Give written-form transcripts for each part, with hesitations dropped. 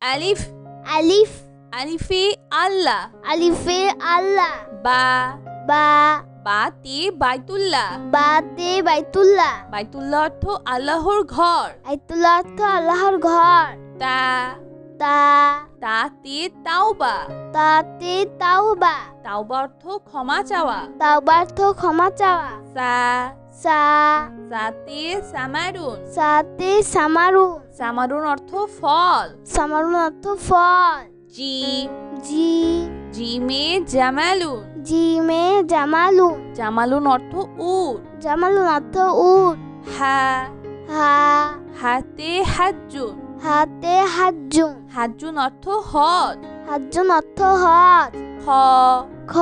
আলিফ আলিফ আলিফে আল্লাহ আলিফে আল্লাহ বা বা বাতে বাইতুল্লাহ বাতে বাইতুল্লাহ বাইতুল্লাহ অর্থ আল্লাহর ঘর বাইতুল্লাহ অর্থ আল্লাহর ঘর তা তা তাতে তাওবা তাতে তাওবা তাওবা অর্থ ক্ষমা চাওয়া তাওবা অর্থ ক্ষমা চাওয়া সা সা সাতে সামারুন সাতে সামারুন সামারুন অর্থ ফল সামারুন অর্থ ফল জিম জি জিমে জামালুন জিমে জামালুন জামালুন অর্থ উট জামালুন অর্থ উট হা হা হাতে হাজ্জুন হাতে হাজ্জুন হাজ্জুন অর্থ হজ হাজ্জুন অর্থ হজ খ খ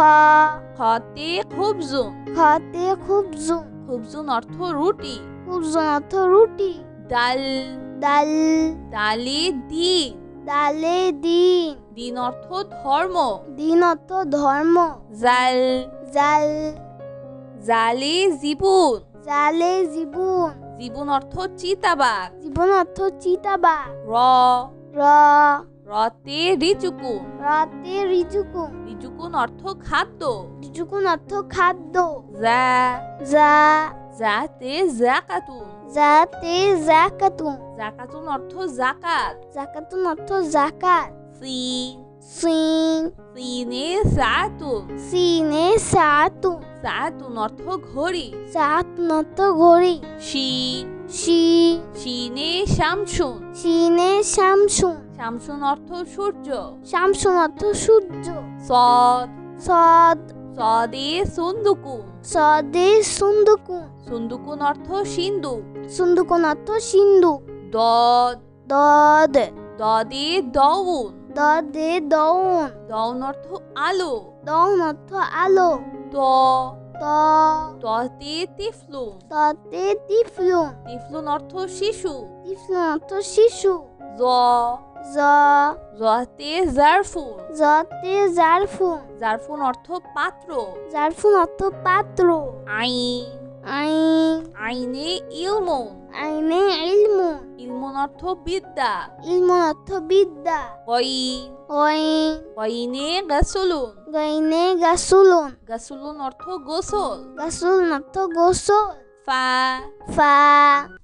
খতে খুবজুন খতে খুবজুন খুবজুন অর্থ রুটি খুবজুন অর্থ রুটি ডাল দাল ডালে দিন দালে দিন দিন অর্থ ধর্ম দিন অর্থ ধর্ম জাল জাল জালে জীবন জালে জীবন জীবন অর্থ চিতাবাঘ জীবন অর্থ চিতাবাঘ র র রতে রিচুকুন রাতে রিজুকুন রিচুকুন অর্থ খাদ্য রিজুকুন অর্থ খাদ্য জা যা জাতে জাকাতুন যাতে জাকাতুন জাকাতুন অর্থ জাকাত জাকাতুন অর্থ জাকাত সিন সিন সিনে সাতুন সিনে সাতুন সাতুন অর্থ ঘড়ি সাতুন অর্থ ঘড়ি শিন শি শিনে শামসুন সিনে শামসুন শামসুন অর্থ সূর্য শামসুন অর্থ সূর্য সদ সদ সদে সুন্দুকুন সদে সুন্দুকুন সুন্দুকুন অর্থ সিন্ধু সুন্দুকুন অর্থ সিন্ধু দদ দদ দদে দউন দদে দৌন দউন অর্থ আলো দৌন অর্থ আলো ত ত ততে তিফলুন ততে তিফলুন তিফলুন অর্থ শিশু তিফলুন অর্থ শিশু জ জ জতে জারফুন জতে জারফুন জারফুন অর্থ পাত্র জারফুন অর্থ পাত্র আইন আইন আইনে ইলমুন আইনে ইলমুন ইলমুন অর্থ বিদ্যা ইলমুন অর্থ বিদ্যা কইন ওয়াইন কইনে গাসুলুন গাইনে গাসুলুন গাসুলুন অর্থ গোসল গাসুলুন অর্থ গোসল ফা ফা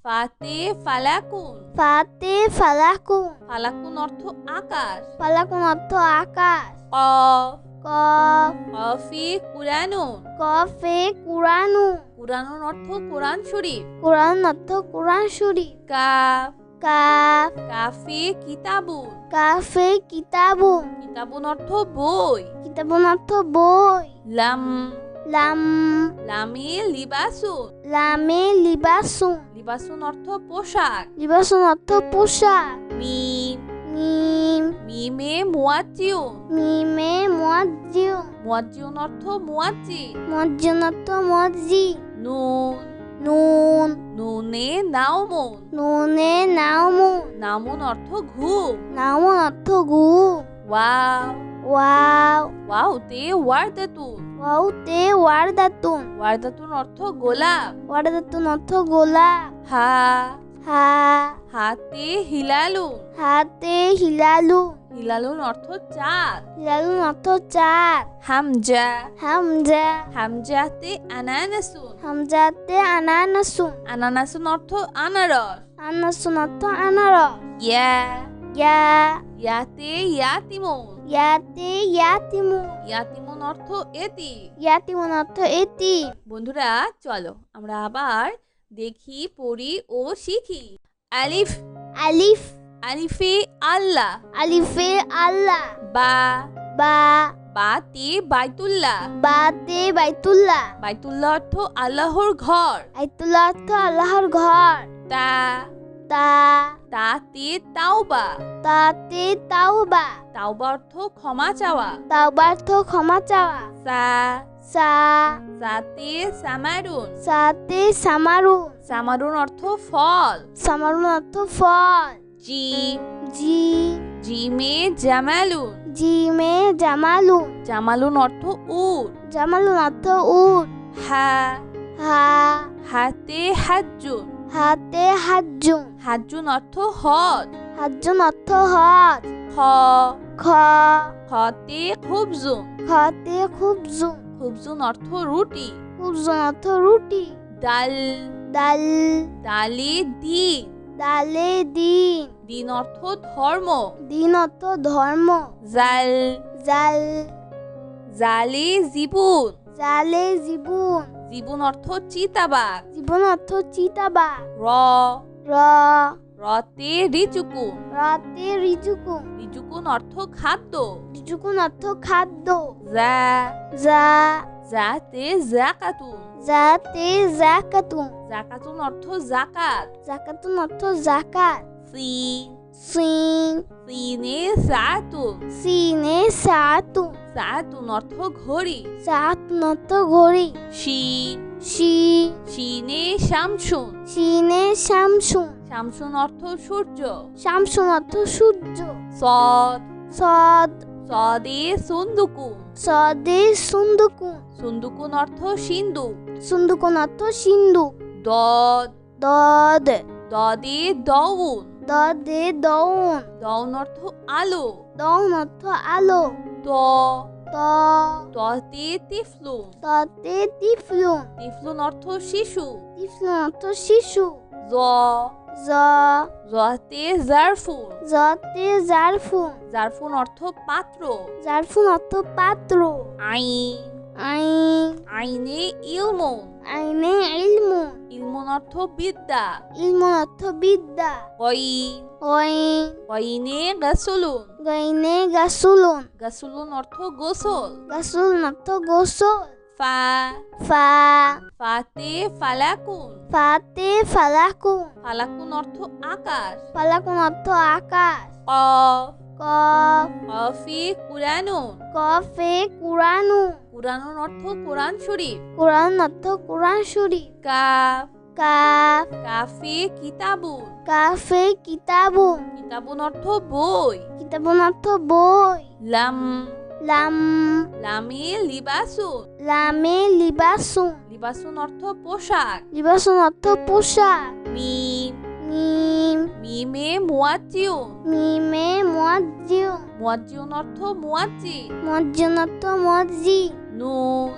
ফাতে ফালাকুন ফাতে ফালাকুন ফালাকুন অর্থ আকাশ ফালাকুন অর্থ আকাশ কফ কফ কফি কুরানুন কফে কুরানু কুরানুন অর্থ কোরআন শরীফ কুরআন অর্থ কুরআন শরীফ কাফ কাফ কাফে কিতাবুন কাফে কিতাবুন কিতাবুন অর্থ বই কিতাবুন অর্থ বই লাম লাম লামে লিবাসুন লামে লিবাসুন লিবাসুন অর্থ পোশাক লিবাসুন অর্থ পোশাক মিম মিম মিমে মুয়াজ্জিউন মিমে মুয়াজ্জিউন মুয়াজ্জিউন অর্থ মুয়াজ্জিন মুয়াজ্জিন অর্থ মুয়াজ্জিন নুন নুন নুনে নাওমুন নুনে নামুন নামুন অর্থ ঘুম নামুন অর্থ ঘুম ওয়াও ওয়াও ওয়াওতে ওয়ারদাতুন ওয়াউতে ওয়ারদাতুন ওয়ারদাতুন অর্থ গোলাপ ওয়ারদাতুন অর্থ গোলাপ হা হা হাতে হিলালুন হাতে হিলালুন হিলালুন অর্থ চাঁদ হিলালুন অর্থ চাঁদ হামজা হামজা হামজাতে আনানাসুন হামজাতে আনানাসুন আনানাসুন অর্থ আনারস আনানাসুন অর্থ আনারস ইয়া ইয়া ইয়াতে ইয়াতিমুন ইয়াতে ইয়াতিমুন ইয়াতিমুন অর্থ এতি ইয়াতিমুন অর্থ এতিম বন্ধুরা চলো আমরা আবার দেখি পড়ি ও শিখি আলিফ আলিফ আলিফে আল্লাহ আলিফে আল্লাহ বা বা বাতে বাইতুল্লাহ বাতে বাইতুল্লাহ বাইতুল্লাহ অর্থ আল্লাহর ঘর বাইতুল্লাহ অর্থ আল্লাহর ঘর তা তা তাতে তাওবা তাতে তাওবা তাওবা অর্থ ক্ষমা চাওয়া তাওবা অর্থ ক্ষমা চাওয়া সা সা সাতে সামারুন সাতে সামারুন সামারুন অর্থ ফল সামারুন অর্থ ফল জিম জি জিমে জামালুন জিমে জামালুন জামালুন অর্থ উট জামালুন অর্থ উট হা হা হাতে হাজ্জুন হাতে হাজ্জুন হাজ্জুন অর্থ হজ হাজ্জুন অর্থ হজ খ খ খতে খুবজুন। খতে খুবজুন। খুবজুন অর্থ রুটি। খুবজুন অর্থ রুটি। ডাল ডাল ডালে দিন। ডালে দিন। দিন অর্থ ধর্ম। দিন অর্থ ধর্ম। জাল জাল জালে জীবন। জালে জীবন। জীবন অর্থ চিতাবাঘ। জীবন অর্থ চিতাবাঘ। র র রতে রিচুকুন। রাতে রিজুকুন। রিচুকুন অর্থ খাদ্য। রিজুকুন অর্থ খাদ্য। জা যা জাতে জাকাতুন। যাতে জাকাতুন। জাকাতুন অর্থ জাকাত। জাকাতুন অর্থ জাকাত। সিন সিন সিনে সাতুন। সিনে সাতুন। সাতুন অর্থ ঘড়ি। সাতুন অর্থ ঘড়ি। শিন শি শিনে শামসুন। সিনে শামসুন। শামসুন অর্থ সূর্য। শামসুন অর্থ সূর্য। সদ সদ সদে সুন্দুকুন। সদে সুন্দুকুন। সুন্দুকুন অর্থ সিন্ধু। সুন্দুকুন অর্থ সিন্ধু। দদ দদ দদে দউন। দদে দৌন। দউন অর্থ আলো। দৌন অর্থ আলো। ত ত ততে তিফলুন। ততে তিফলুন। তিফলুন অর্থ শিশু। তিফলুন অর্থ শিশু। জ জ জতে জারফুন। জতে জারফুন। জারফুন অর্থ পাত্র। জারফুন অর্থ পাত্র। আইন আইন আইনে ইলমুন। আইনে ইলমুন। ইলমুন অর্থ বিদ্যা। ইলমুন অর্থ বিদ্যা। Coin wine কইনে গাসুলুন। গাইনে গাসুলুন। গাসুলুন অর্থ গোসল। গাসুলুন অর্থ গোসল। ফা ফা ফাতে ফালাকুন। ফাতে ফালাকুন। ফালাকুন অর্থ আকাশ। ফালাকুন অর্থ আকাশ। কফ কফ কফি কুরানুন। কফে কুরানু। কুরানুন অর্থ কোরআন শরীফ। কুরআন অর্থ কুরআন শরীফ। কাফ কাফ কাফে কিতাবুন। কাফে কিতাবুন। কিতাবুন অর্থ বই। কিতাবুন অর্থ বই। লাম লাম লামে লিবাসুন। লামে লিবাসুন। লিবাসুন অর্থ পোশাক। লিবাসুন অর্থ পোশাক। মিম মিম মিমে মুয়াজ্জিউন। মিমে মুয়াজ্জিউন। মুয়াজ্জিউন অর্থ মুয়াজ্জিন। মুয়াজ্জিন অর্থ মুয়াজ্জিন। নুন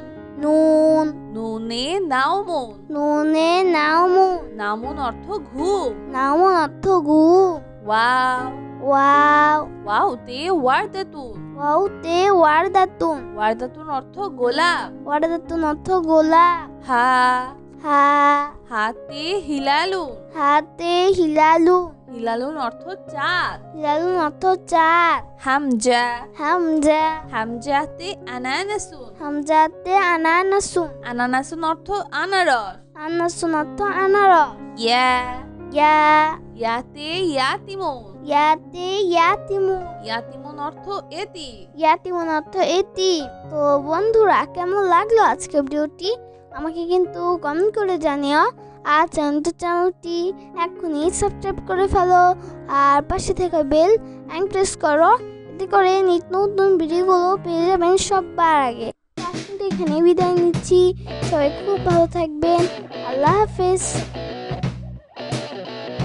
নুন নুনে নাওমুন। নুনে নাওমুন। নামুন অর্থ ঘুম। নাওমুন অর্থ ঘুম। Wow wow ওয়াওতে ওয়ারদাতুন। ওয়াউতে ওয়ারদাতুন। ওয়ারদাতুন অর্থ গোলাপ। ওয়ারদাতুন অর্থ গোলাপ। হা হা হাতে হিলালুন। হাতে হিলালুন। হিলালুন অর্থ চাঁদ। হিলালুন অর্থ চাঁদ। হামজা হামজা হামজাতে আনানাসুন। হামজাতে আনানাসুন। আনানাসুন অর্থ আনারস। আনানাসুন অর্থ আনারস। ইয়া ইয়া ইয়াতে ইয়াতিমুন। ইয়াতে ইয়াতিমুন। ইয়াতিমুন অর্থ এতি। ইয়াতিমুন অর্থ এতিম। তো বন্ধুরা, কেমন লাগলো আজকের ভিডিওটি আমাকে কিন্তু কমেন্ট করে জানিও। আর চ্যানেলটি এখনই সাবস্ক্রাইব করে ফেলো, আর পাশে থেকে বেল প্রেস করো, এতে করে নিত্য নতুন ভিডিওগুলো পেয়ে যাবেন সবার আগে। আজকে এখানে বিদায় নিচ্ছি। সবাই খুব ভালো থাকবেন। আল্লাহ হাফেজ।